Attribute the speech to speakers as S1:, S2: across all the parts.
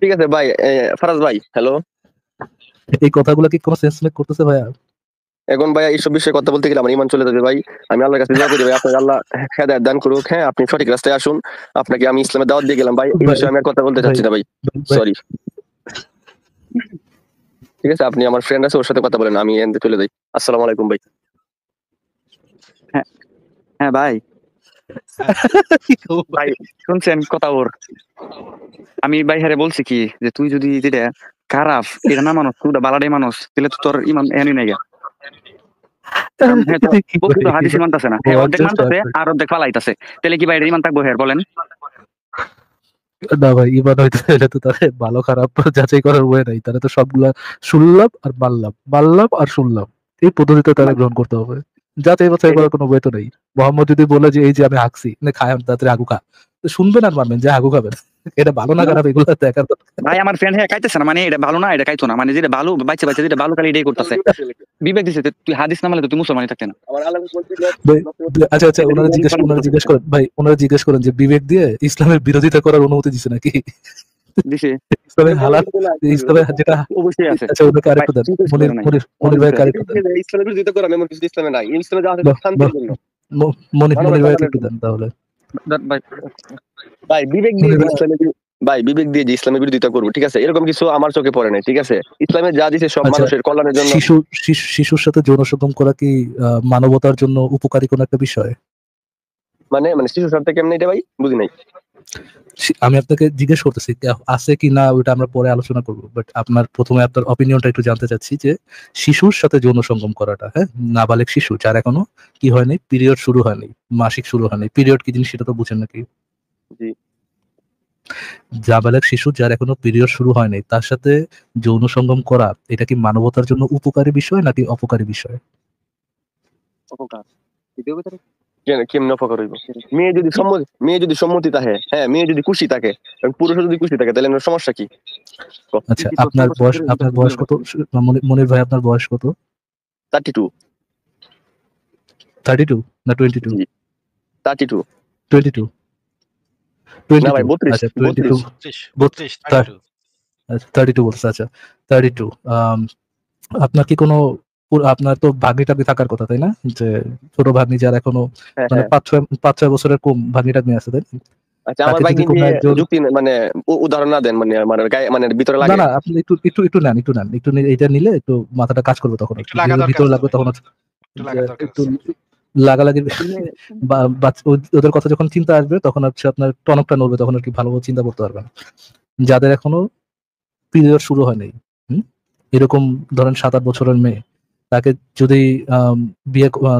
S1: ঠিক আছে ভাই, ফারাজ ভাই, হ্যালো।
S2: এই কথাগুলো কি কোনো সেন্স মেক করতেছে ভাইয়া?
S1: এখন ভাইয়া এইসব বিষয়ে কথা বলতে গেলে আমার ইমান চলে যাবে ভাই। আমি আল্লাহর কাছে দোয়া করি ভাই, আপনাকে আল্লাহ হেদায়েত দান করুক। হ্যাঁ, আপনি সঠিক রাস্তায় আসুন। আপনাকে আমি ইসলামের দাওয়াত দিয়ে গেলাম ভাই। এই
S2: ভাই
S1: বিষয়ে আমি আর কথা বলতে
S2: ভাই
S1: চাচ্ছি না ভাই।
S2: ভাই
S1: সরি। ঠিক আছে, আপনি আমার ফ্রেন্ড আছে, ওর সাথে কথা বলেন, আমি এনতে চলে যাই। আসসালামু আলাইকুম ভাই।
S3: হ্যাঁ, হ্যাঁ ভাই।
S2: কি করবো
S3: ভাই
S2: ভাই?
S3: শুনছেন কথা ওর? আমি ভাই হারে বলছি কি যে তুই যদি যেটা খারাপ এটা না মানুষ, তুই বালাডাই মানুষ, তাহলে তো তোর ইমান এনই নাই গা। কারণ হ্যাঁ তো
S2: কি
S3: বলছি
S2: ভাই
S3: তো হাদিসে মানতাছে না, হ্যাঁ
S2: what
S3: অর্ধেক
S2: just
S3: মানতাছে
S2: happened?
S3: আর অর্ধেক পালাইতাছে, তাহলে কি ভাই এটা ইমান থাকবো হ্যাঁ বলেন?
S2: না ভাই ইমান হইতে হলে তো তাহলে ভালো খারাপ যাচাই করার ওয়ে নাই, তাহলে তো সবগুলা শুনলাম আর মানলাম, মানলাম আর শুনলাম, এই পদ্ধতিতে তারা
S3: মানে
S2: গ্রহণ করতে হবে। যাচাই বাছাই
S3: এই যে
S2: করার কোনো ওয়ে তো নেই। মোহাম্মদ যদি বলে যে এই যে আমি হাঁকছি না খায় তাড়াতাড়ি আগু খা, তো শুনবেন আর মানবেন যে আগু খাবেন। এটা ভালো না খারাপ এগুলো দেখার
S3: ভাই আমার ফ্রেন্ড হ্যাঁ খাইতেছে না, মানে এটা ভালো না, এটা খাইতো না, মানে যেটা ভালো বাচ্চা বাচ্চা যেটা ভালো খালি এটাই করতেছে। বিবেক দিছে যে তুই হাদিস না মানলে তো তুই মুসলমানই থাকতে না।
S2: ভাই, আচ্ছা আচ্ছা,
S3: এটা
S2: ওনারা
S3: বিবেক
S2: জিজ্ঞেস
S3: পালন
S2: ওনারা
S3: করতেছে।
S2: জিজ্ঞেস করেন ভাই, ওনারা জিজ্ঞেস করেন যে বিবেক দিয়ে ইসলামের বিরোধিতা করার অনুমতি দিছে নাকি?
S3: দিছে
S2: ইসলামের হালাল, ইসলামের যেটা,
S3: অবশ্যই আছে
S2: আচ্ছা ওনাকে
S3: ভাই,
S2: আরেকটু দেন,
S3: চিন্তা
S2: মনির
S3: করে নাই,
S2: মনির মনির ভাইকে
S3: অবশ্যই আছে।
S2: আরেকটু দেন।
S1: ইসলামের বিরোধিতা করাম এমন কিছু ইসলামে নাই। ইসলামে যা আছে
S2: বাহ,
S1: শান্তির
S2: বাহ,
S1: জন্য,
S2: মনির
S1: মানবতা
S2: ভাইকে
S1: লালনের
S2: একটু
S1: জন্য।
S2: দেন তাহলে।
S3: ভাই
S1: ভাই বিবেক দিয়ে
S2: মনির
S1: যে
S2: ভাই,
S1: ইসলামের ভাই বিবেক দিয়ে যে ইসলামের বিরোধিতা করবো, ঠিক আছে, এরকম কিছু আমার চোখে পড়ে নাই। ঠিক আছে, ইসলামে যা দিছে সব
S2: আচ্ছা,
S1: মানুষের কল্যাণের জন্য।
S2: শিশুর সাথে যৌন সঙ্গম করা কি মানবতার জন্য উপকারী কোনো একটা বিষয়?
S1: মানে মানে শিশু স্বার্থে কেমনে এটা ভাই বুঝি নাই।
S2: আমি আপনাকে জিজ্ঞেস করতেছি আছে কি না, ওইটা আমরা পরে আলোচনা করবো, বাট আপনার প্রথমে আপনার অপিনিয়নটা একটু জানতে চাচ্ছি যে শিশুর সাথে যৌন সঙ্গম করাটা, হ্যাঁ, নাবালেগ শিশু যার এখনো কি হয়নি, পিরিয়ড শুরু হয়নি, মাসিক শুরু হয়নি, পিরিয়ড কি জিনিস সেটা তো বুঝেন নাকি?
S1: জি।
S2: নাবালেগ শিশু যার এখনো পিরিয়ড শুরু হয়নি তার সাথে যৌন সঙ্গম করা, এটা কি মানবতার জন্য উপকারী বিষয় নাকি অপকারী বিষয়?
S3: অপকার ভিডিও ভিতরে
S1: কেমনে অপকার হইব? মেয়ে যদি সম্মতি থাকে, হ্যাঁ, মেয়ে যদি খুশি থাকে এবং পুরুষ যদি খুশি থাকে, তাহলে এর সমস্যা কি?
S2: আচ্ছা, আপনার বয়স কত মনির ভাই, আপনার বয়স কত?
S1: 32।
S2: 32 না 22?
S1: জি, 32।
S2: 22,
S1: না ভাই
S2: 22,
S1: 32,
S2: আচ্ছা
S1: 32।
S2: 22,
S4: 32, 32।
S2: আচ্ছা 32 বলছে, আচ্ছা 32। আপনার কি কোনো আপনার তো ভাগ্নি টাগ্নি থাকার কথা তাই না, যে ছোট ভাগ্নি যার এখনো
S1: হ্যাঁ,
S2: মানে
S1: হ্যাঁ।
S2: 5-6 বছরের কম ভাগ্নি টাগ্নি আছে তাই না?
S1: আচ্ছা, আমার
S2: তাকে
S1: ভাই
S2: যদি
S1: কিন্তু
S2: কোনো একজন,
S1: যুক্তি মানে উদাহরণ না দেন, মানে আমার গায়ে মানে ভিতরে
S2: না
S1: লাগে।
S2: না আপনি একটু নেন, এটা নিলে একটু মাথাটা কাজ করবে, তখন
S4: একটু
S2: একটু
S4: লাগা
S2: যেহেতু
S4: দরকার
S2: ভিতরে
S4: আছে
S2: লাগবে
S4: ভাই,
S2: তখন
S4: একটু লাগা দরকার
S2: একটু
S4: আছে।
S2: লাগালাগি ওদের কথা যখন চিন্তা আসবে তখন হচ্ছে আপনার টনকটা নড়বে, তখন আর কি ভালোভাবে চিন্তা করতে পারবেন। যাদের এখনো পিরিয়ড শুরু হয়নি, হুম, এরকম ধরেন 7-8 বছরের মেয়ে, তাকে যদি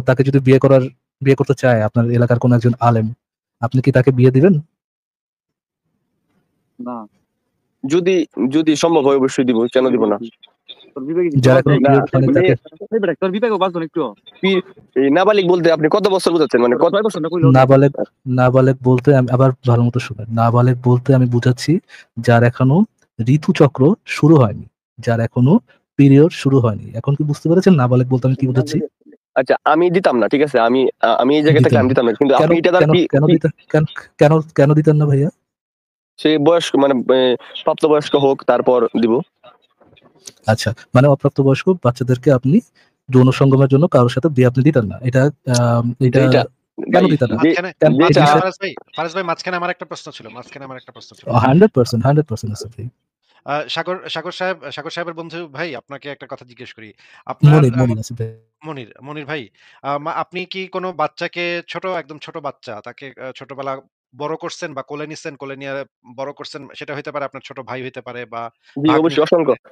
S2: তাকে যদি বিয়ে করতে চায় আপনার এলাকার কোন একজন আলেম, আপনি কি তাকে বিয়ে দিবেন?
S3: না,
S1: যদি যদি সম্ভব হয় অবশ্যই দিব, কেন দিব না?
S3: তোর বিবেকে কি
S2: যারা
S3: বাস
S2: এখনো
S3: নাই?
S1: না,
S2: পিরিয়ড হয়নি তাকে,
S3: তোর বিবেকে বাস একটু
S1: এই নাবালিক বলতে আপনি কত বছর বোঝাচ্ছেন, মানে কত?
S3: 6 বছর না কইলো
S2: নাবালেগ নাবালেগ বলতে আমি আবার ভালো মতো শুনেন, নাবালেগ বলতে আমি বুঝাচ্ছি যার এখনো ঋতুচক্র শুরু হয়নি, যার এখনো পিরিয়ড শুরু হয়নি। এখন কি বুঝতে পেরেছেন নাবালেগ বলতে আমি কি বুঝাচ্ছি?
S1: আচ্ছা, আমি দিতাম না, ঠিক আছে, আমি এই জায়গা থেকে
S2: দিতেন
S1: আমি
S2: না
S1: দিতাম না, কিন্তু
S2: কেন?
S1: আপনি এটা দ্বারা কি
S2: কেন
S1: কি-
S2: দিতেন? কেন দিতেন না ভাইয়া?
S1: সেই বয়স্ক মানে প্রাপ্তবয়স্ক হোক তারপর দিব।
S2: আচ্ছা, মানে অপ্রাপ্তবয়স্ক বাচ্চাদেরকে আপনি যৌন সঙ্গমের জন্য কারোর সাথে বিয়ে আপনি দিতেন না, এটা
S1: যেটা
S2: কেন
S1: ভাই,
S2: দিতেন না?
S4: মাঝখানে
S2: কেন এই
S1: যেটা
S2: জিনিসটা?
S4: ফারাজ ভাই মাঝখানে আমার একটা প্রশ্ন ছিল।
S2: 100% আছে ভাই।
S4: সাগর সাহেবের বন্ধু ভাই, আপনাকে একটা কথা জিজ্ঞেস করি। আপনার
S2: মনির আছে ভাই।
S4: মনির ভাই, আপনি কি কোনো বাচ্চাকে একদম ছোট বাচ্চা তাকে ছোটবেলা বড় করছেন বা কোলে নিচ্ছেন, কোলে নিয়ে বড় করছেন? সেটা হইতে পারে আপনার ছোট ভাই হইতে পারে বা
S1: জি
S4: ভাগ্নি
S1: অবশ্যই,
S4: হইতে
S1: অসংখ্য,
S4: পারে।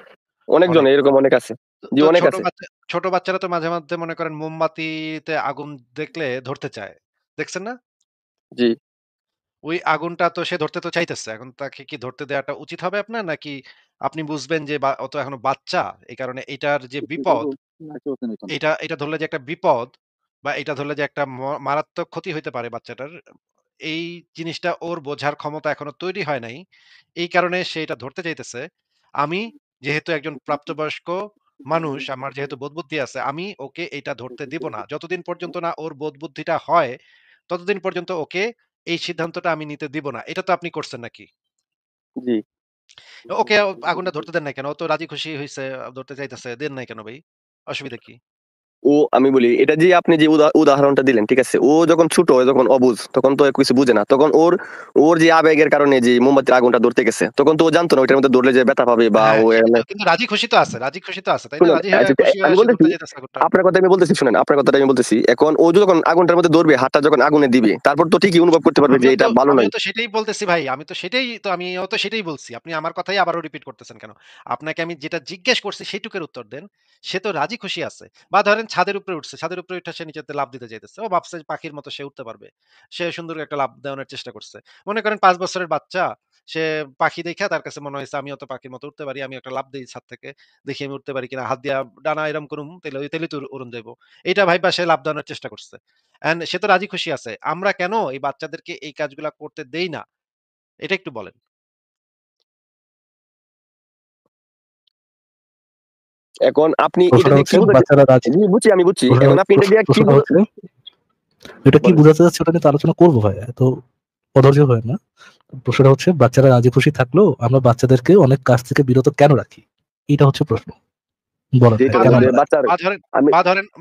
S1: অনেকজন
S4: অনেক।
S1: এরকম অনেক আছে।
S4: তো
S1: জি
S4: তো
S1: অনেক আছে।
S4: ছোট বাচ্চারা তো মাঝে মধ্যে মনে করেন মোমবাতিতে আগুন দেখলে ধরতে চায়। দেখছেন না?
S1: জি।
S4: ওই আগুনটা তো সে ধরতে তো চাইতেছে। এখন তাকে কি ধরতে দেওয়াটা উচিত হবে আপনার? নাকি আপনি বুঝবেন যে ও তো এখনো বাচ্চা। এই কারণে এটার যে বিপদ, এটা ধরলে যে একটা বিপদ বা এটা ধরলে যে একটা মারাত্মক ক্ষতি হইতে পারে বাচ্চাটার, এই জিনিসটা ওর বোঝার ক্ষমতা এখনো তৈরি হয় নাই। এই কারণে সে এটা ধরতে চাইতেছে। আমি যেহেতু একজন প্রাপ্তবয়স্ক মানুষ, আমার যেহেতু বোধবুদ্ধি আছে, আমি ওকে এটা ধরতে দিব না। যতদিন পর্যন্ত না ওর বোধবুদ্ধিটা হয়, ততদিন পর্যন্ত ওকে এই সিদ্ধান্তটা আমি নিতে দিব না। এটা তো আপনি করছেন নাকি?
S1: জি।
S4: ওকে আগুনটা ধরতে দেন নাই কেন? ও তো রাজি খুশি হইছে, ধরতে চাইতেছে। দেন নাই কেন ভাই? অসুবিধা কি?
S1: ও আমি বলি এটা যে আপনি যে উদাহরণটা দিলেন ঠিক আছে, ও যখন ছোট যখন অবুঝ তখন তো কিছু বুঝে না, তখন ওর ওর যে আবেগের কারণে যে মোমবাতির আগুনটা ধরতে গেছে তখন তো ও জানতো না ওইটার মধ্যে ধরলে যে ব্যথা পাবে বা
S4: হ্যাঁ,
S1: ও
S4: সেটাই
S1: এখানে।
S4: তো। কিন্তু রাজি খুশি তো আছে, রাজি খুশি তো আছে, তাই না?
S1: শুনেন
S4: রাজি হয়ে
S1: আচ্ছা,
S4: খুশি
S1: আমি
S4: হয়ে সে
S1: বলতেছি
S4: ধরতে যাইতেছে আগুনটা।
S1: আপনার কথা আমি বলতেছি, শুনেন আপনার কথাটা আমি বলতেছি, এখন ও যখন আগুনটার মধ্যে ধরবে হাতটা যখন আগুনে দিবে তারপর তো ঠিকই অনুভব করতে পারবে যে
S4: আমিও
S1: এটা
S4: তো
S1: ভালো
S4: আমিও
S1: নয়।
S4: তো সেটাই বলতেছি ভাই। আমিও তো সেটাই বলছি। আপনি আমার কথাই আবারও রিপিট করতেছেন কেন? আপনাকে আমি যেটা জিজ্ঞেস করছি সেইটুকের উত্তর দেন। সে তো রাজি খুশি আছে। বা ধরেন ছাদের উপরে উঠছে। ছাদের উপরে উঠে সে নিচেতে লাফ দিতে চাইতেছে। ও ভাবছে যে পাখির মতো সে উঠতে পারবে। সে সুন্দর একটা লাফ দেওয়ানোর চেষ্টা করছে। মনে করেন ৫ বছরের বাচ্চা, সে পাখি দেইখা তার কাছে মনে হইছে আমিও তো পাখির মতো উঠতে পারি। আমি একটা লাফ দেই ছাদ থেকে। দেখি আমি উঠতে পারি কিনা। হাত দিয়া ডানা এরম করুম, তাইলে তো উড়ন যাইবো। এইটা ভাইবা সে লাফ দেওয়ানোর চেষ্টা করছে। সে তো রাজি খুশি আছে। আমরা কেন এই বাচ্চাদেরকে এই কাজগুলা করতে দেই না? এটা একটু বলেন।
S1: এখন আপনি এটা
S2: প্রশ্নটা
S1: দিয়ে
S2: হচ্ছে
S1: কি বুঝাচ্ছেন?
S2: বাচ্চারা রাজি।
S1: জি বুঝছি, আমি বুঝছি,
S2: প্রশ্নটা
S1: এখন আপনি এটা দিয়ে কি
S2: প্রশ্নটা হচ্ছে এটা কি
S1: বলেন।
S2: বোঝাতে চাচ্ছে ওটা নিয়ে তো আলোচনা করবো ভাই, এত অধৈর্য হয় না। প্রশ্নটা হচ্ছে বাচ্চারা রাজি খুশি থাকলেও আমরা বাচ্চাদেরকে অনেক কাজ থেকে বিরত কেন রাখি, এটা হচ্ছে প্রশ্ন। বলেন ভাই
S1: যেটা
S4: বা
S2: কেন
S1: যে
S2: আমরা রাখি?
S1: বাচ্চার
S4: বা ধরেন
S1: আমি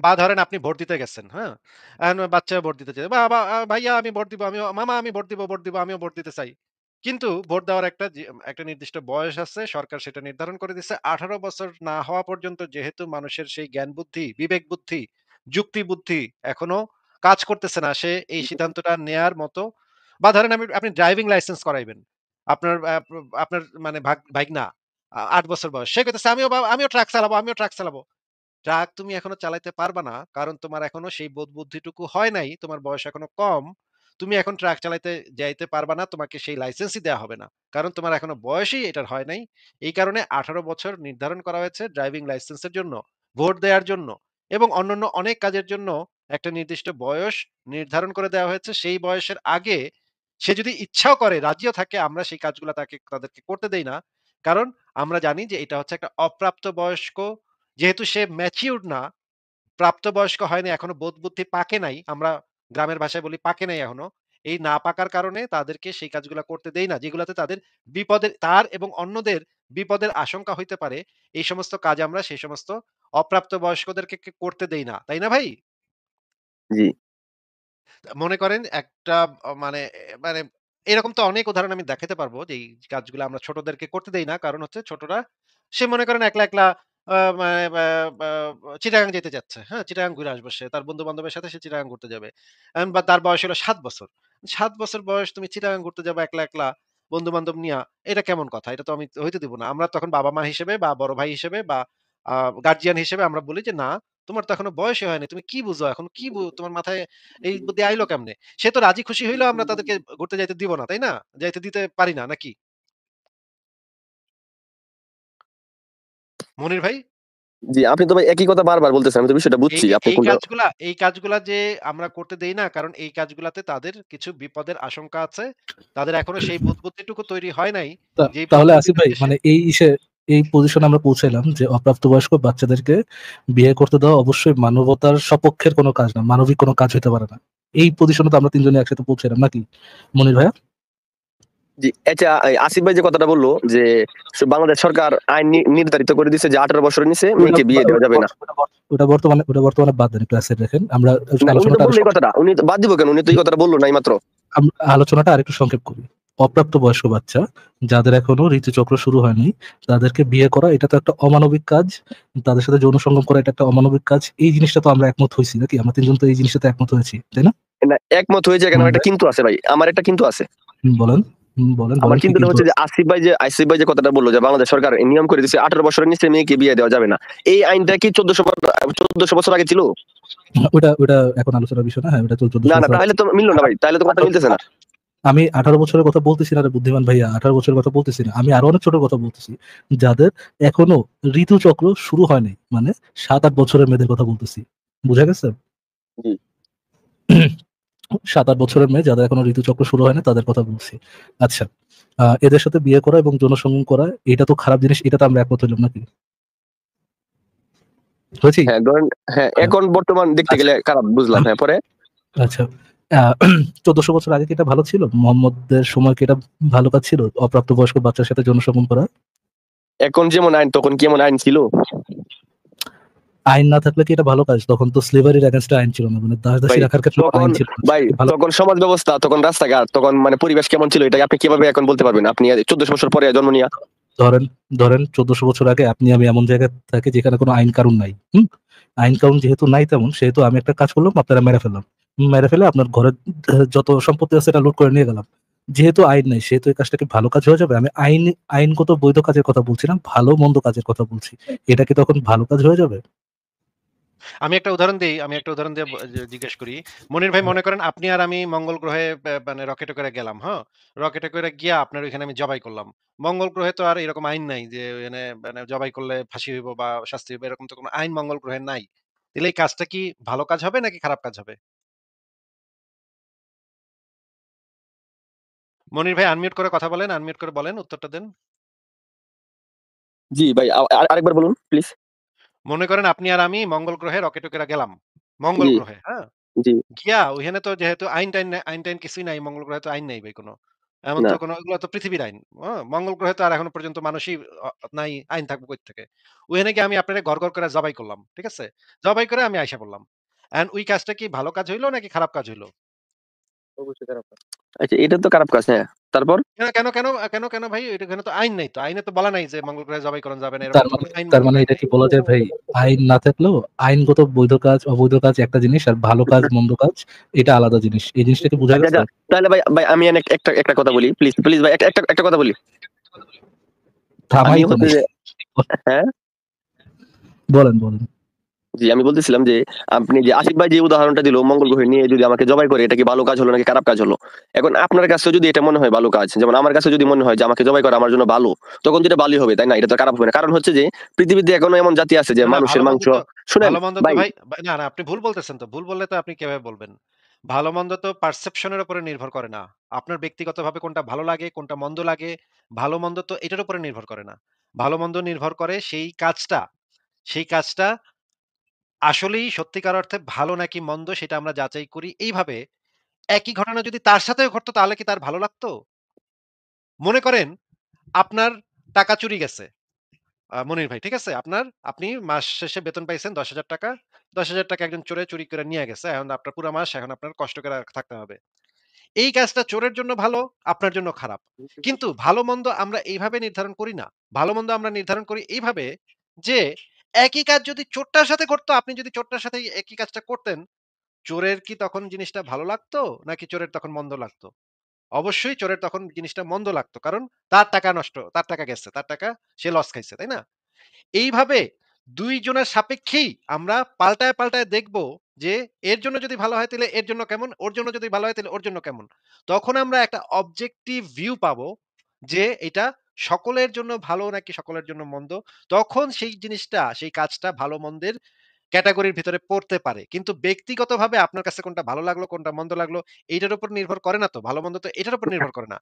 S4: বা ধরেন আপনি ভোট দিতে গেছেন, হ্যাঁ? এখন বাচ্চা ভোট দিতে চায়। বা ভাইয়া আমি ভোট দিব, মামা আমি ভোট দিব, আমিও ভোট দিতে চাই। কিন্তু ভোট দেওয়ার একটা নির্দিষ্ট বয়স আছে। সরকার সেটা নির্ধারণ করে দিছে। ১৮ বছর না হওয়া পর্যন্ত যেহেতু মানুষের সেই জ্ঞান বুদ্ধি, বিবেক বুদ্ধি, যুক্তি বুদ্ধি এখনো কাজ করতেছে না। সে এই সিদ্ধান্তটা নেয়ার মতো, বা ধরেন আপনি ড্রাইভিং লাইসেন্স করাইবেন। আপনার মানে ভাইগনা ৮ বছর বয়স। সে কইতেছে আমিও ট্রাক চালাবো। ট্রাক তুমি এখনো চালাইতে পারবা না। কারণ তোমার এখনো সেই বোধ বুদ্ধিটুকু হয় নাই। তোমার বয়স এখনো কম। তুমি এখন ট্রাক চালাইতে যাইতে পারবা না। তোমাকে সেই লাইসেন্সই দেয়া হবে না। কারণ তোমার এখনো বয়সই এটার হয় নাই। এই কারণে ১৮ বছর নির্ধারণ করা হয়েছে ড্রাইভিং লাইসেন্সের জন্য, ভোট দেওয়ার জন্য এবং অন্যান্য অনেক কাজের জন্য একটা নির্দিষ্ট বয়স নির্ধারণ করে দেওয়া হয়েছে। সেই বয়সের আগে সে যদি ইচ্ছাও করে, রাজিও থাকে, আমরা সেই কাজগুলা তাদেরকে করতে দেই না। কারণ আমরা জানি যে এটা হচ্ছে একটা অপ্রাপ্ত বয়স্ক, যেহেতু সে ম্যাচিউরড না, প্রাপ্তবয়স্ক হয়নি, এখনো বোধ-বুদ্ধি পাকে নাই। আমরা গ্রামের ভাষায় বলি পাকে নাই এখনো। এই না পাকার কারণে তাদেরকে সেই কাজগুলা করতে দেই না। যেগুলাতে তার এবং অন্যদের বিপদের আশঙ্কা হইতে পারে। এই সমস্ত কাজ আমরা সেই সমস্ত অপ্রাপ্ত বয়স্কদেরকে করতে দেই না। তাই না ভাই?
S1: জি
S4: মনে করেন একটা মানে মানে এরকম তো অনেক উদাহরণ আমি দেখাতে পারবো যে এই কাজগুলো আমরা ছোটদেরকে করতে দেই না। কারণ হচ্ছে ছোটরা, সে মনে করেন একলা মানে চিটাগাং যেতে চাচ্ছে। হ্যাঁ? চিটাগাং ঘুরে আসবে সে। তার বন্ধু-বান্ধবের সাথে সে চিটাগাং ঘুরতে যাবে। বা তার বয়স হলো ৭ বছর। ৭ বছর বয়স তুমি চিটাগাং ঘুরতে যাবা একলা বন্ধু-বান্ধব নিয়া। এটা কেমন কথা? এটা তো আমি হইতে দিব না। আমরা তখন বাবা-মা হিসেবে বা বড় ভাই হিসেবে বা আ গার্ডিয়ান হিসেবে আমরা বলি যে, "না, তোমার তো এখনো বয়সই হয়নি। তুমি কি বুঝো এখন? তোমার মাথায় এই বুদ্ধি আইলো কেমনে?" সে তো রাজি খুশি হইলেও আমরা তাদেরকে ঘুরতে যাইতে দিব না, তাই না? যাইতে দিতে পারি না নাকি? মনির ভাই?
S1: জি আপনি তো ভাই একই কথা বারবার বলতেছেন, আমি তো বিষয়টা
S4: এই
S1: বুঝছি
S4: এই
S1: আপনি
S4: এই
S1: কোনটা।
S4: কাজগুলা এই কাজগুলা যে আমরা করতে দেই না, কারণ এই কাজগুলাতে তাদের কিছু বিপদের আশঙ্কা আছে। তাদের এখনো সেই বুদ্ধিটুকু তৈরি হয় নাই। যেই
S2: তাহলে আসিফ
S4: বুদ্ধিটা
S2: ভাই
S4: দিয়ে সে
S2: মানে এই পজিশনে আমরা পৌঁছাইলাম যে অপ্রাপ্তবয়স্ক বাচ্চাদেরকে বিয়ে করতে দেওয়া অবশ্যই মানবতার সপক্ষের কোনো কাজ না, মানবিক কোনো কাজ হইতে পারে না। এই পজিশনে তো আমরা তিনজনে একসাথে পৌঁছাইলাম নাকি মনির ভাইয়া?
S1: জি আচ্ছা, এই আসিফ ভাই যে কথাটা বললো যে বাংলাদেশ সরকার আইন নির্ধারিত করে দিছে যে 18 বছরের নিচে
S2: ওটা
S1: মেয়েকে বিয়ে দেওয়া যাবে না।
S2: ওটা বর্তমানে বাদ দেন, একটু অ্যাসেট রাখেন। আমরা
S1: না উনি তো
S2: আলোচনাটা আরো
S1: বললো এই কথাটা, উনি তো বাদ দিব কেন, উনি তো এই কথাটা বললো নাই মাত্র।
S2: আমরা আলোচনাটা আরেকটু সংক্ষেপ করি। অপ্রাপ্তবয়স্ক বাচ্চা যাদের এখনো ঋতুচক্র শুরু হয়নি তাদেরকে বিয়ে করা এটা তো একটা অমানবিক কাজ। তাদের সাথে যৌন সঙ্গম করা এটা একটা অমানবিক কাজ। এই জিনিসটা তো আমরা একমত হইছি নাকি? আমরা তিনজন তো এই জিনিসটাতে একমত হয়েছি, তাই না?
S1: না একমত হয়ে যায় কেন,
S2: মনির
S1: একটা
S2: ভাই
S1: কিন্তু আছে ভাই, আমার একটা কিন্তু আছে।
S2: বলেন, বলেন,
S1: আমার
S2: বলেন কি
S1: চিন্তাটা
S2: কিন্তু
S1: হচ্ছে যে
S2: আছে?
S1: আসিফ ভাই যে কথাটা বললো যে বাংলাদেশ সরকার এই নিয়ম করে দিচ্ছে 18 বছরের নিচে মেয়েকে বিয়ে দেওয়া যাবে না। এই আইনটা কি 1400 বছর আগে ছিল?
S2: ওটা এখন আলোচনার বিষয় না। হ্যাঁ, ওটা তো 14
S1: না না
S2: বছর আগে
S1: তাহলে
S2: ছিল।
S1: তো মিললো না
S2: আ
S1: ভাই, তাহলে তো কথা মিলতেছে না।
S2: আমি 18 বছরের কথা বলতেছি না রে বুদ্ধিমান ভাইয়া, 18 বছরের কথা বলতেছি না। আমি আরো অনেক ছোট কথা বলতেছি। যাদের এখনো ঋতুচক্র শুরু হয় নাই। মানে ৭-৮ বছরের মেয়েদের কথা বলতেছি। বুঝা গেছে?
S1: জি
S2: ৭-৮ বছরের মেয়ে যাদের এখনো ঋতুচক্র শুরু হয় না তাদের কথা বলছি। আচ্ছা, এদের সাথে বিয়ে করা এবং যৌনসঙ্গম করা এটা তো খারাপ জিনিস, এটা তো আমরা একমত হইলাম নাকি? হয়েছি?
S1: হ্যাঁ ধরেন, হ্যাঁ
S2: হ্যাঁ,
S1: এখন বর্তমান দেখতে
S2: আচ্ছা,
S1: গেলে খারাপ বুঝলাম, হ্যাঁ পরে।
S2: আচ্ছা। আ ১৪০০ বছর আগে কি এটা ভালো ছিল? মুহাম্মদের সময় কি এটা ভালো কাজ ছিল? অপ্রাপ্তবয়স্ক বাচ্চার সাথে যৌনসঙ্গম করা?
S1: এখন যেমন আইন তখন কি এমন আইন ছিল?
S2: আইন না থাকলে কি এটা ভালো কাজ? তখন তো স্লেভারির এগেইনস্টে আইন ছিল না, মানে দাস-দাসী
S1: ভাই
S2: রাখার ক্ষেত্রে
S1: তখন
S2: আইন ছিল না।
S1: ভাই
S2: সেটা কি ভালো?
S1: তখন সমাজ ব্যবস্থা, তখন রাস্তাঘাট, তখন মানে পরিবেশ কেমন ছিল এটা আপনি কিভাবে এখন বলতে পারবেন? আপনি 1400 বছর পরে জন্ম নিয়া।
S2: ধরেন ধরেন 1400 বছর আগে আপনি আমি এমন জায়গায় থাকি যেখানে কোনো আইন কানুন নাই। আইন কানুন যেহেতু নাই তেমন, সেহেতু আমি একটা কাজ করলাম, আপনারা মেরে ফেললাম। মেরে ফেলে আপনার ঘরের যত সম্পত্তি আছে এটা লুট করে নিয়ে গেলাম। যেহেতু আইন নাই সেহেতু এই কাজটা কি ভালো কাজ হয়ে যাবে? আমি আইনগত বৈধ কাজের কথা বলছি না, ভালো মন্দ কাজের কথা বলছি। এটা কি তখন ভালো কাজ হয়ে যাবে?
S4: আমি একটা উদাহরণ দিয়ে জিজ্ঞেস করি। মনির ভাই, মনে করেন আপনি আর আমি মঙ্গল গ্রহে মানে রকেটে করে গেলাম, হ্যাঁ? রকেটে করে গিয়া আপনার ওইখানে আমি জবাই করলাম। মঙ্গল গ্রহে তো আর এরকম আইন নাই যে এখানে মানে জবাই করলে ফাঁসি হইব বা শাস্তি হইব, এরকম তো কোনো আইন মঙ্গল গ্রহে নাই। তাহলে এই কাজটা কি ভালো কাজ হবে নাকি খারাপ কাজ হবে? মনির ভাই আনমিউট করে কথা বলেন, আনমিউট করে বলেন, উত্তরটা দেন।
S1: জি ভাই, আরেকবার বলুন প্লিজ।
S4: মনে করেন আপনি আর আমি মঙ্গল গ্রহে রকেটে করে গেলাম। মঙ্গল
S1: জি,
S4: গ্রহে, হ্যাঁ?
S1: জি।
S4: গিয়া ওইখানে তো যেহেতু আইন-টাইন কিছুই নাই, মঙ্গল গ্রহে তো আইন নাই ভাই কোনো। এমন
S1: না।
S4: তো কোনো, ওগুলো তো পৃথিবীর আইন। মঙ্গল গ্রহে তো আর এখনো পর্যন্ত মানুষই অ নাই, আইন থাকবে কই থেকে? ওইখানে গিয়ে আমি আপনারে গড় করে জবাই করলাম। ঠিক আছে? জবাই করে আমি আইসা পড়লাম। ওই কাজটা কি ভালো কাজ হইলো নাকি খারাপ কাজ হইলো?
S1: অবশ্যই খারাপ কাজ। আচ্ছা, এটা তো খারাপ কাজ, হ্যাঁ। তারপর?
S4: কেন ভাই? এখানে তো আইন নাই তো। আইনে তো বলা নাই যে মঙ্গল গ্রহে জবাই করা যাবে না।
S2: তার
S4: এরকম তো
S2: মানে
S4: কোনো আইন
S2: তার
S4: মঙ্গল
S2: মানে
S4: গ্রহে
S2: এটা
S4: নাই।
S2: কি বলা যায় ভাই, আইন না থাকলেও আইনগত বৈধ কাজ অবৈধ কাজ একটা জিনিস, আর ভালো কাজ মন্দ কাজ এটা আলাদা জিনিস। এই জিনিসটা কি বোঝা
S1: আচ্ছা,
S2: গেছে?
S1: আচ্ছা। তাহলে ভাই ভাই আমি একটা কথা বলি। প্লিজ, প্লিজ ভাই, একটা কথা বলি। আমি
S2: থামাই তো
S1: হচ্ছে
S2: নাই।
S1: যে, হ্যাঁ?
S2: বলেন বলেন।
S1: জি, আমি বলতেছিলাম যে আপনি যে আসিফ ভাই যে উদাহরণটা দিল মঙ্গল গ্রহে নিয়ে যদি আমাকে জবাই করে, এটা কি ভালো কাজ হলো নাকি খারাপ কাজ হলো? এখন আপনার কাছে যদি এটা মনে হয় ভালো কাজ, যেমন আমার কাছে যদি মনে হয় যে আমাকে জবাই করা আমার জন্য ভালো, তখন যেটা ভালোই হবে, তাই না? এটা তো খারাপ হবে না। কারণ হচ্ছে যে পৃথিবীতে এখনো এমন জাতি আছে যে
S4: না,
S1: মানুষের মাংস, শুনেন
S4: ভালো-মন্দ তো
S1: ভাই।
S4: ভাই না, আপনি ভুল বলতেছেন তো। ভুল বললে তো আপনি কিভাবে বলবেন? ভালো-মন্দ তো পারসেপশন এর উপরে নির্ভর করে না। আপনার ব্যক্তিগতভাবে কোনটা ভালো লাগে, কোনটা মন্দ লাগে, ভালো-মন্দ তো এটার উপরে নির্ভর করে না। ভালো-মন্দ নির্ভর করে সেই কাজটা আসলেই সত্যিকার অর্থে ভালো নাকি মন্দ সেটা আমরা যাচাই করি এইভাবে। একই ঘটনা যদি তার সাথেও ঘটতো তাহলে কি তার ভালো লাগতো? মনে করেন আপনার টাকা চুরি গেছে। মনির ভাই, ঠিক আছে? আপনি মাস শেষে বেতন পাইছেন ৳১০,০০০। ৳১০,০০০ একজন চোরে চুরি করে নিয়ে গেছে। এখন আপনার পুরা মাস এখন আপনার কষ্ট করে থাকতে হবে। এই কাজটা চোরের জন্য ভালো, আপনার জন্য খারাপ। কিন্তু ভালো-মন্দ আমরা এইভাবে নির্ধারণ করি না। ভালো-মন্দ আমরা নির্ধারণ করি এইভাবে যে, একই কাজ যদি চোরটার সাথে ঘটতো, আপনি যদি চোরটার সাথে একই কাজটা করতেন, চোরের কি তখন জিনিসটা ভালো লাগতো? নাকি চোরের তখন মন্দ লাগতো? অবশ্যই চোরের তখন জিনিসটা মন্দ লাগতো। কারণ তার টাকা নষ্ট, তার টাকা গেছে, তার টাকা সে লস খাইছে, তাই না? এইভাবে ২ জনের সাপেক্ষেই আমরা পাল্টায় দেখব যে এর জন্য যদি ভালো হয় তাহলে এর জন্য কেমন, ওর জন্য যদি ভালো হয় তাহলে ওর জন্য কেমন। তখন আমরা একটা অবজেক্টিভ ভিউ পাবো যে এটা সকলের জন্য ভালো নাকি সকলের জন্য মন্দ। তখন সেই জিনিসটা, সেই কাজটা ভালো মন্দের ক্যাটেগরির ভিতরে পড়তে পারে। কিন্তু ব্যক্তিগতভাবে আপনার কাছে কোনটা ভালো লাগলো, কোনটা মন্দ লাগলো এইটার উপর নির্ভর করে না তো। ভালো মন্দ তো এটার উপর নির্ভর করে না।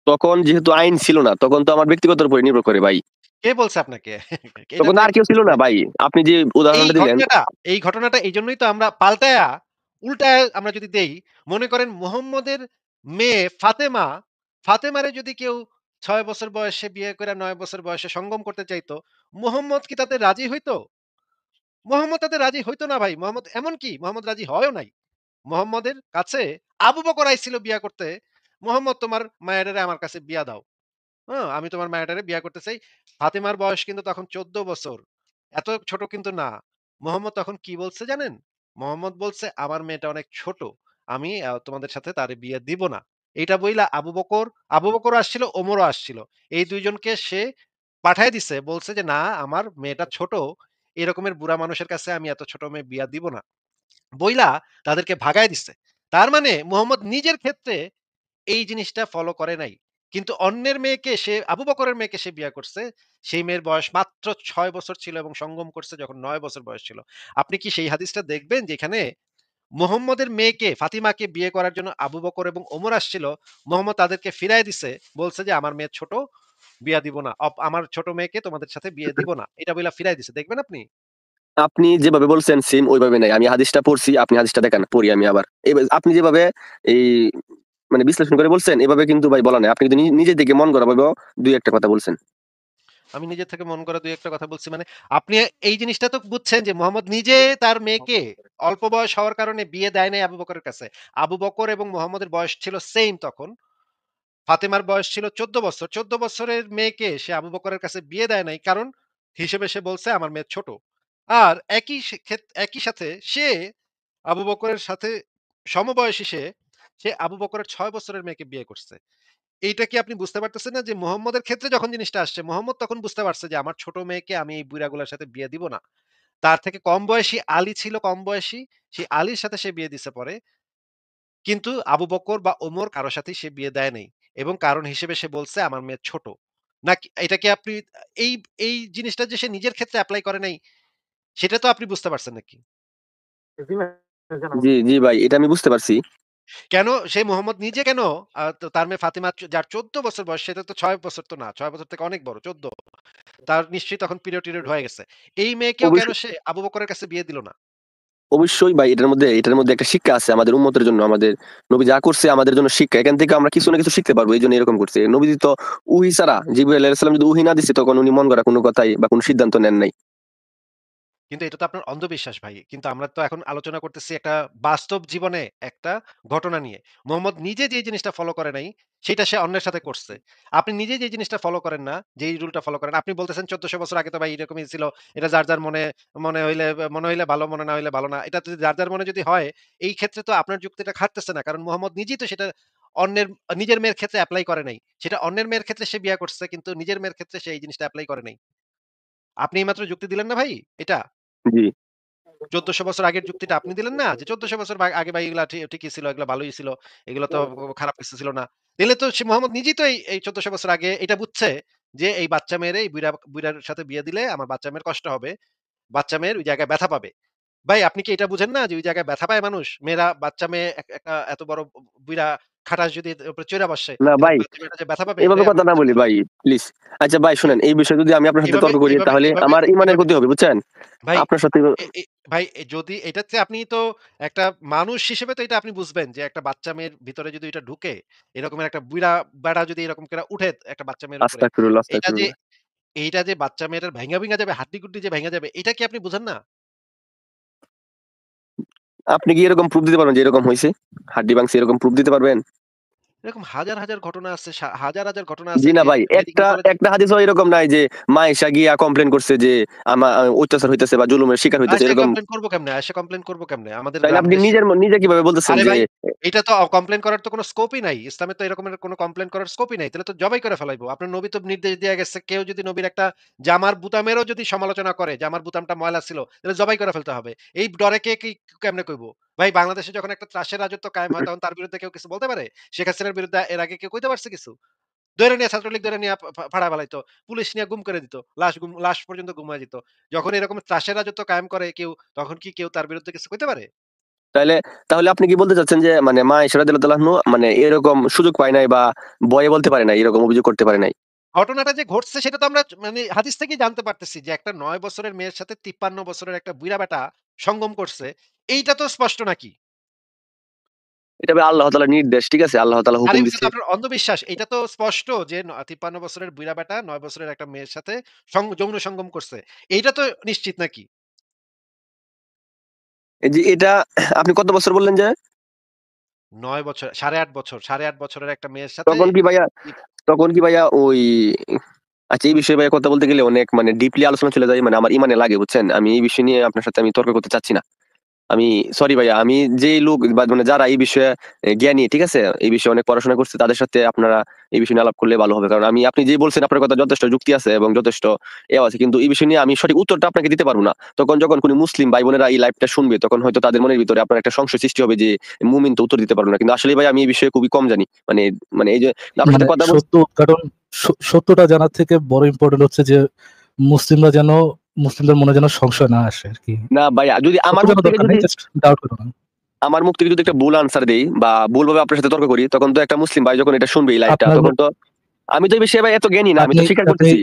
S1: তখন যেহেতু আইন ছিল না, তখন তো আমার ব্যক্তিগতের উপরে নির্ভর করে ভাই।
S4: কে বলছে আপনাকে? এটা
S1: তখন
S4: তো
S1: তো আর কেউ ছিল না ভাই। আপনি যে
S4: এই
S1: উদাহরণটা দিলেন।
S4: ঘটনাটা এই ঘটনাটা এইজন্যই তো আমরা পাল্টায়া, উল্টায়া আমরা যদি দেই, মনে করেন মুহাম্মদের মেয়ে ফাতেমারে যদি কেউ ৬ বছর বয়সে বিয়ে করে ৯ বছর বয়সে সঙ্গম করতে চাইতো, মুহাম্মদ কি তাতে রাজি হইতো? মুহাম্মদ তাতে রাজি হইতো না ভাই। এমনকি মুহাম্মদ রাজি হয়ও নাই। মুহাম্মদের কাছে আবু বকর আইছিল বিয়া করতে। মুহাম্মদ, তোমার মায়েরারে আমার কাছে বিয়া দাও। আমি তোমার মায়াটারে বিয়া করতে চাই। ফাতেমার বয়স কিন্তু তখন ১৪ বছর। এত ছোট কিন্তু না। মোহাম্মদ তখন কি বলছে জানেন? মোহাম্মদ বলছে, "আমার মেয়েটা অনেক ছোট। আমি তোমাদের সাথে তারে বিয়ে দিব না।" এইটা বইলা আবু বকরও আসছিল, ওমরও আসছিল। এই ২ জনকে সে পাঠায় দিছে। বলছে যে, "না, আমার মেয়েটা ছোট। এরকমের বুড়া মানুষের কাছে আমি এত ছোট মেয়ে বিয়া দিব না।" বইলা তাদেরকে ভাগায় দিছে। তার মানে মোহাম্মদ নিজের ক্ষেত্রে এই জিনিসটা ফলো করে নাই। কিন্তু অন্যের মেয়েকে সে আবু বকরের মেয়েকে সে বিয়ে করছে। সেই মেয়ের বয়স মাত্র ৬ বছর ছিল এবং সঙ্গম করছে যখন ৯ বছর বয়স ছিল। আপনি কি সেই হাদিসটা দেখবেন যেখানে মুহাম্মদের মেয়েকে ফাতিমাকে বিয়ে করার জন্য আবু বকর এবং ওমর আসছিল। মুহাম্মদ তাদেরকে ফিরায় দিছে। বলছে যে, "আমার মেয়ে ছোট, বিয়া দিব না। আমার ছোট মেয়েকে তোমাদের সাথে বিয়ে দিব না।" এটা বইলা ফিরায় দিছে। দেখবেন আপনি?
S1: আপনি যেভাবে বলছেন সেম ওইভাবে নাই। আমি হাদিসটা পড়ছি, আপনি হাদিসটা দেখান, পড়ি আমি আবার। আপনি যেভাবে এই মানে বিশ্লেষণ করে বলছেন, এভাবে কিন্তু ভাই বলা নাই। আপনি কিন্তু নিজে থেকে মন গড়া ভাবে ২-১ টা কথা বলছেন।
S4: আমি নিজের থেকে মন করা ২-১ টা কথা বলছি। মানে আপনি এই জিনিসটা তো বুঝছেন যে মোহাম্মদ নিজে তার মেয়েকে অল্প বয়স হওয়ার কারণে বিয়ে দেয় নাই আবু বকরের কাছে। আবু বকর এবং মোহাম্মদের বয়স ছিল সেইম তখন। ফাতেমার বয়স ছিল ১৪ বছর। ১৪ বছরের মেয়েকে সে আবু বকরের কাছে বিয়ে দেয় নাই। কারণ হিসেবে সে বলছে আমার মেয়ে ছোট। আর একই সাথে সে আবু বকরের সাথে সমবয়সী সে আবু বকরের ৬ বছরের মেয়েকে বিয়ে করছে। এইটা কি আপনি বুঝতে পারতেছেন না যে মোহাম্মদের ক্ষেত্রে যখন জিনিসটা আসছে, মোহাম্মদ তখন বুঝতে পারছে যে আমার ছোট মেয়েকে আমি এই বুইড়াগুলার সাথে বিয়ে দিব না। তার থেকে কম বয়সী আলী ছিল কম বয়সী। সেই আলীর সাথে সে বিয়ে দিছে পরে। কিন্তু আবু বকর বা ওমর কারো সাথেই সে বিয়ে দেয় নাই। এবং কারণ হিসেবে সে বলছে আমার মেয়ে ছোট। নাকি এটা কি আপনি এই এই জিনিসটা যে সে নিজের ক্ষেত্রে এপ্লাই করে নাই, সেটা তো আপনি বুঝতে পারছেন নাকি?
S1: জি, জি ভাই, এটা আমি বুঝতে পারছি।
S4: কেন সে মোহাম্মদ নিজে কেন তো তার মেয়ে ফাতিমা যার ১৪ বছর বয়স সেটা তো ৬ বছর তো না। ৬ বছর থেকে অনেক বড় ১৪। তার নিশ্চয়ই তখন পিরিয়ড হয়ে গেছে। এই মেয়েকেও কেন
S1: অবশ্যই,
S4: সে আবু বকরের কাছে বিয়ে দিল না?
S1: অবশ্যই ভাই, এটার মধ্যে একটা শিক্ষা আছে আমাদের উম্মতের জন্য। আমাদের নবী যা করছে আমাদের জন্য শিক্ষা। এখান থেকে আমরা কিছু না কিছু শিখতে পারবো। এইজন্য এরকম করছে। নবীজি তো ওহী ছাড়া, জিবরাইল আলাইহিস সালাম যদি ওহী না দিছে তখন উনি মন গড়া কোনো কথাই বা কোনো সিদ্ধান্ত নেন নাই।
S4: কিন্তু এটা তো আপনার অন্ধবিশ্বাস ভাই। কিন্তু আমরা তো এখন আলোচনা করতেছি একটা বাস্তব জীবনে একটা ঘটনা নিয়ে। মোহাম্মদ নিজে যে জিনিসটা ফলো করে নাই, সেটা সে অন্যের সাথে করছে। আপনি নিজে যে জিনিসটা ফলো করেন না, যেই রুলটা ফলো করেন, আপনি বলতেছেন ১৪০০ বছর আগে তো ভাই এরকমই ছিল। এটা যার মনে মনে হইলে ভালো, মনে না হইলে ভালো না। এটা যদি যার মনে যদি হয়, এই ক্ষেত্রে তো আপনার যুক্তিটা খাটতেছে না। কারণ মোহাম্মদ নিজেই তো সেটা অন্যের নিজের মেয়ের ক্ষেত্রে এপ্লাই করে নাই। সেটা অন্যের মেয়ের ক্ষেত্রে সে বিয়ে করছে কিন্তু নিজের মেয়ের ক্ষেত্রে সে এই জিনিসটা এপ্লাই করে নাই। আপনি এইমাত্র যুক্তি দিলেন না ভাই এটা?
S1: জি,
S4: ১৪০০ বছর আগের যুক্তিটা আপনি দিলেন না? যে ১৪০০ বছর আগে ভাই এগুলা ঠিকই ছিল, এগুলা ভালোই ছিল। এগুলো তো খারাপ কিছু ছিল না। তাইলে তো সে মোহাম্মদ নিজেই তো এই ১৪০০ বছর আগে এটা বুঝছে যে এই বাচ্চা মেয়ের এই বুইড়ার সাথে বিয়ে দিলে আমার বাচ্চা মেয়ের কষ্ট হবে। বাচ্চা মেয়ের ওই জায়গায় ব্যথা পাবে। ভাই আপনি কি এটা বুঝেন না যে ওই জায়গায় ব্যথা পায় মানুষ? মেয়েরা বাচ্চা মেয়ে একটা এত বড় বুইড়া খাটাস যদি এর উপরে চইড়া বসে,
S1: না
S4: তাহলে
S1: ভাই,
S4: বাচ্চা মেয়েটা যে ব্যথা পাবে
S1: এভাবে
S4: এটাই
S1: কথা
S4: আপনার
S1: না
S4: কাছে
S1: বলি
S4: মনে হয়।
S1: ভাই, প্লিজ। আচ্ছা ভাই শুনেন, এই বিষয়ে যদি আমি আপনার সাথে
S4: এভাবে
S1: তর্ক করি
S4: এভাবে
S1: তাহলে
S4: এভাবে
S1: আমার ইমানের
S4: এভাবে
S1: ক্ষতি হবে, বুঝছেন?
S4: ভাই
S1: আপনার সাথে
S4: এ এ ভাই যদি এটাতে আপনি তো একটা মানুষ হিসেবে তো এটা আপনি বুঝবেন যে একটা বাচ্চা মেয়ের ভিতরে যদি এটা ঢুকে, এরকমের একটা বুইড়া বেড়া যদি এরকম করে উঠে একটা বাচ্চা মেয়ের উপরে,
S1: আস্তাগফিরুল্লাহ,
S4: এটা যে
S1: আস্তাগফিরুল্লাহ।
S4: এইটা যে বাচ্চা মেয়েটার ভাইঙ্গা যাবে, হাড্ডি-গুড্ডি যে ভাইঙ্গা যাবে, এটা কি আপনি বুঝেন না?
S1: আপনি কি এরকম প্রুফ দিতে পারবেন যে এরকম হইছে? হাড্ডি ভাঙছে এরকম প্রুফ দিতে পারবেন?
S4: এরকম হাজার ঘটনা আছে, হাজার ঘটনা
S1: জি
S4: আছে
S1: না
S4: যে
S1: ভাই,
S4: মেডিকেল
S1: একটা
S4: কলেজে
S1: একটা হাদিসও এরকম নাই যে মা এসা গিয়া কমপ্লেইন করছে যে অত্যাচার হইতেছে বা জুলুমের শিকার হইতেছে এরকম।
S4: আইসা কমপ্লেইন করব কেমনে? আমাদের
S1: তাইলে আপনি
S4: দেশে
S1: নিজে কিভাবে বলতেছেন
S4: আরে
S1: যে
S4: ভাই, এটা তো কমপ্লেইন করার তো কোন স্কোপই নাই। ইসলামে তো এরকমের কোন কমপ্লেইন করার স্কোপই নাই। তাহলে তো জবাই করে ফেলাইবো। আপনার নবী তো নির্দেশ দিয়া গেছে, কেউ যদি নবীর একটা জামার বুতামেরও যদি সমালোচনা করে, জামার বুতামটা ময়লা ছিল, তাহলে জবাই করে ফেলতে হবে। এই ডরে কেমনে কইবো? ভাই বাংলাদেশে যখন একটা ত্রাসের রাজত্ব কায়েম হয়, তখন তার বিরুদ্ধে কেউ কিছু বলতে পারে? শেখ হাসিনার বিরুদ্ধে এর আগে কেউ কইতে পারছে কিছু? ধইরা নিয়া ছাত্রলীগ ধইরা নিয়া ফাড়ায় ফালাইতো। পুলিশ নিয়া গুম করে দিত। লাশ পর্যন্ত গুম হয়ে যেত। যখন এরকম ত্রাসের রাজত্ব কায়েম করে কেউ, তখন কি কেউ তার বিরুদ্ধে কিছু কইতে পারে?
S1: তাইলে তাহলে আপনি কি বলতে চাচ্ছেন যে মানে মা ইশা রাদিয়াল্লাহু আনহু মানে এরকম সুযোগ পায় নাই বা ভয়ে বলতে পারে নাই, এরকম অভিযোগ করতে পারে নাই?
S4: ঘটনাটা যে ঘটছে সেটা তো আমরা মানে হাদিস থেকেই জানতে পারতেছি যে একটা ৯ বছরের মেয়ের সাথে ৫৩ বছরের একটা বুইড়া ব্যাটা সঙ্গম করছে। এইটা তো স্পষ্ট নাকি?
S1: এটা ভাই আল্লাহ তাআলার নির্দেশ, ঠিক আছে? আল্লাহ তাআলা
S4: আরে
S1: হুকুম
S4: ওইটা তো
S1: দিচ্ছে।
S4: আপনার অন্ধবিশ্বাস। এটা তো স্পষ্ট যে ৫৩ বছরের বুইড়া ব্যাটা ৯ বছরের একটা মেয়ের সাথে যৌন সঙ্গম করছে। এইটা তো নিশ্চিত নাকি?
S1: এই যে এটা আপনি কত বছর বললেন যে?
S4: ৯ বছর ৮.৫ বছর, ৮.৫ বছরের একটা মেয়ের সাথে
S1: তখন কি ভাইয়া
S4: ই
S1: তখন কি ভাইয়া ওই আচ্ছা, এই বিষয়ে ভাইয়া কথা বলতে গেলে অনেক মানে ডিপলি আলোচনা চলে যায়। মানে আমার ইমানে লাগে, বুঝছেন? আমি এই বিষয় নিয়ে আপনার সাথে আমি তর্ক করতে চাচ্ছি না। আমি সরি ভাইয়া, আমি যেই লোক বা মানে যারা এই বিষয়ে জ্ঞানী, ঠিক আছে? এই বিষয়ে অনেক পড়াশোনা করছে তাদের সাথে আপনারা এই বিষয় নিয়ে আলাপ করলে ভালো হবে। কারণ আপনি যেই বলছেন আপনার কথা যথেষ্ট যুক্তি আছে এবং যথেষ্ট আছে। কিন্তু এই বিষয় নিয়ে আমি সঠিক উত্তরটা আপনাকে দিতে পারব না। তখন যখন কোন মুসলিম ভাই বোনেরা এই লাইভটা শুনবে তখন হয়তো তাদের মনের ভিতরে আপনার একটা সংশয় সৃষ্টি হবে যে মুমিন তো উত্তর দিতে পারবে না। কিন্তু আসলে ভাই আমি এই বিষয়ে খুবই কম জানি। মানে এই যে আপনার
S2: মানে
S1: সাথে কথা বলছি।
S2: সত্য উদ্ঘাটন, সত্যটা জানার থেকে বড় ইম্পর্টেন্ট হচ্ছে যে মুসলিমদের মনে যেন সংশয় না আসে আরকি।
S1: না ভাইয়া, যদি
S2: সত্য
S1: আমার মুখ
S2: জানার
S1: থেকে
S2: দরকার
S1: যদি
S2: নেই, জাস্ট ডাউট করো না।
S1: আমার মুখ থেকে যদি একটা ভুল আনসার দেই বা ভুলভাবে আপনার সাথে তর্ক করি তখন তো একটা মুসলিম ভাই যখন এটা শুনবে এই লাইভটা
S2: আপনার
S1: তখন তো আমি তো এই বিষয়ে ভাই এত জ্ঞানী না, আমি
S2: আপনি
S1: তো স্বীকার
S2: আপনি
S1: করতেছি।